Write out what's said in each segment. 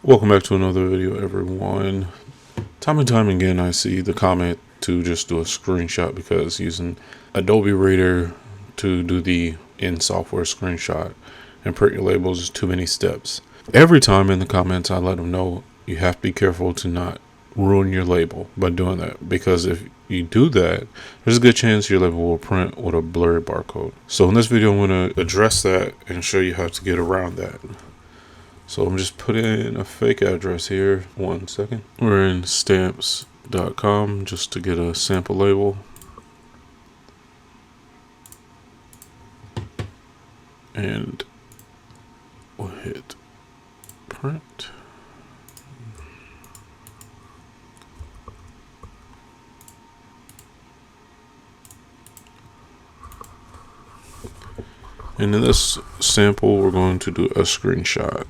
Welcome back to another video, everyone. Time and time again I see the comment to just do a screenshot because using Adobe Reader to do the in-software screenshot and print your labels is too many steps. Every time in the comments I let them know you have to be careful to not ruin your label by doing that, because if you do that, there's a good chance your label will print with a blurry barcode. So in this video I'm going to address that and show you how to get around that. So I'm just putting in a fake address here. 1 second. We're in stamps.com just to get a sample label. And we'll hit print. And in this sample, we're going to do a screenshot.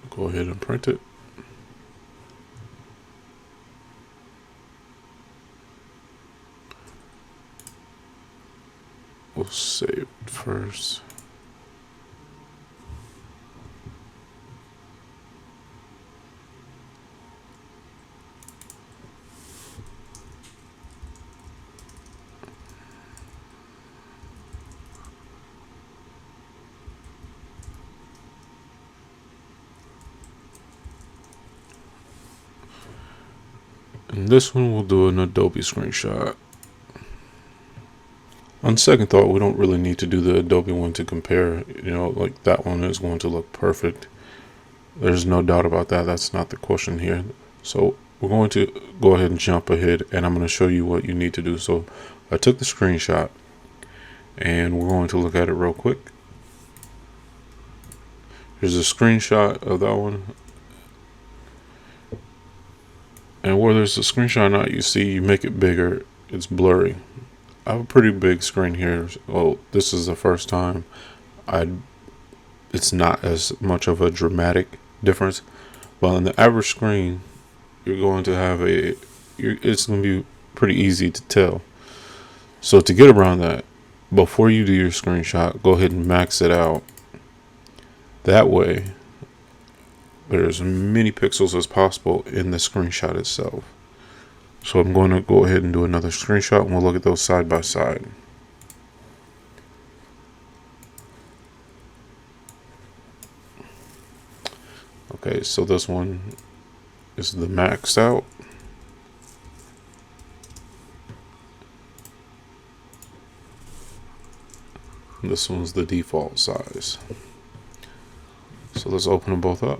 Go ahead and print it. We'll save it first. And this one we'll do an Adobe screenshot. On second thought, we don't really need to do the Adobe one to compare. You know, like that one is going to look perfect. There's no doubt about that. That's not the question here. So we're going to go ahead and jump ahead, and I'm going to show you what you need to do. So I took the screenshot, and we're going to look at it real quick. Here's a screenshot of that one. And where there's a screenshot not you see, you make it bigger, it's blurry. I have a pretty big screen here. Well, this is the first time it's not as much of a dramatic difference. But on the average screen, you're going to have it's going to be pretty easy to tell. So to get around that, before you do your screenshot, go ahead and max it out. That way, there's as many pixels as possible in the screenshot itself. So I'm going to go ahead and do another screenshot, and we'll look at those side by side. Okay, so this one is the maxed out. And this one's the default size. So let's open them both up.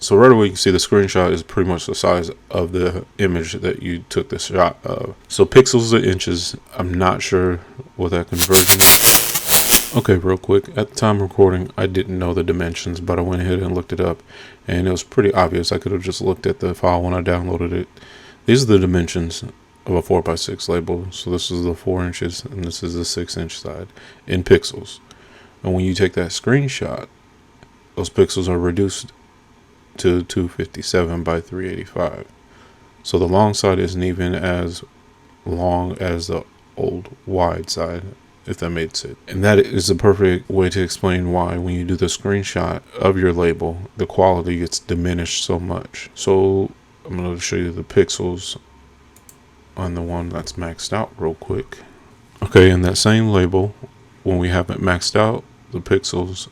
So right away you can see the screenshot is pretty much the size of the image that you took the shot of. So pixels to inches, I'm not sure what that conversion is. Okay, real quick, at the time of recording I didn't know the dimensions, but I went ahead and looked it up, and it was pretty obvious. I could have just looked at the file when I downloaded it. These are the dimensions of a 4x6 label. So this is the 4 inches and this is the 6-inch side in pixels. And when you take that screenshot, those pixels are reduced to 257 by 385. So the long side isn't even as long as the old wide side, if that made sense. And that is a perfect way to explain why when you do the screenshot of your label, the quality gets diminished so much. So I'm going to show you the pixels on the one that's maxed out real quick. Okay, in that same label, when we have it maxed out, the pixels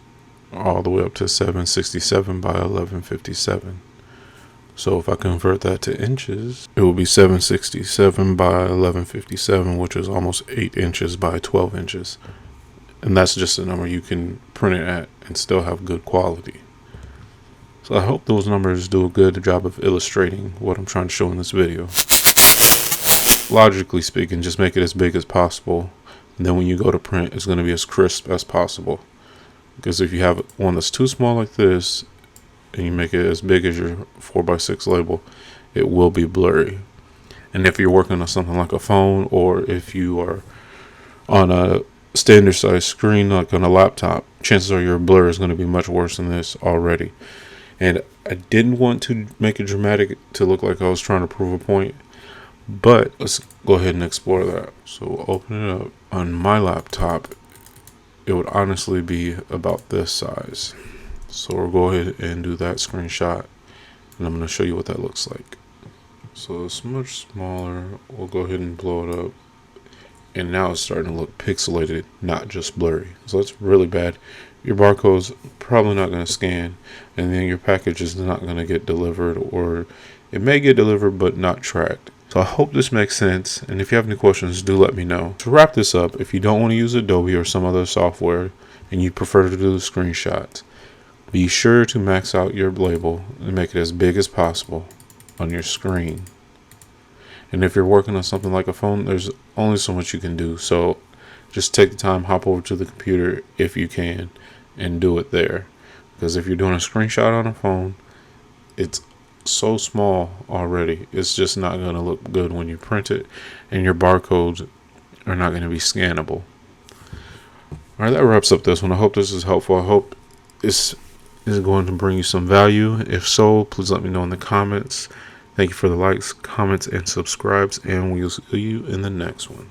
all the way up to 767 by 1157. So if I convert that to inches, it will be 767 by 1157, which is almost 8 inches by 12 inches. And that's just a number you can print it at and still have good quality. So I hope those numbers do a good job of illustrating what I'm trying to show in this video. Logically speaking, just make it as big as possible, and then when you go to print, it's going to be as crisp as possible. Because if you have one that's too small like this, and you make it as big as your 4x6 label, it will be blurry. And if you're working on something like a phone, or if you are on a standard size screen like on a laptop, chances are your blur is going to be much worse than this already. And I didn't want to make it dramatic to look like I was trying to prove a point, but let's go ahead and explore that. So we'll open it up. On my laptop, it would honestly be about this size. So we'll go ahead and do that screenshot, and I'm going to show you what that looks like. So it's much smaller. We'll go ahead and blow it up. And now it's starting to look pixelated, not just blurry. So that's really bad. Your barcode's probably not going to scan, and then your package is not going to get delivered, or it may get delivered but not tracked. So I hope this makes sense, and if you have any questions, do let me know. To wrap this up, if you don't want to use Adobe or some other software, and you prefer to do the screenshots, be sure to max out your label and make it as big as possible on your screen. And if you're working on something like a phone, there's only so much you can do. So just take the time, hop over to the computer if you can, and do it there. Because if you're doing a screenshot on a phone, it's so small already. It's just not going to look good when you print it, and your barcodes are not going to be scannable. Alright, that wraps up this one. I hope this is helpful. I hope this is going to bring you some value. If so, please let me know in the comments. Thank you for the likes, comments, and subscribes, and we'll see you in the next one.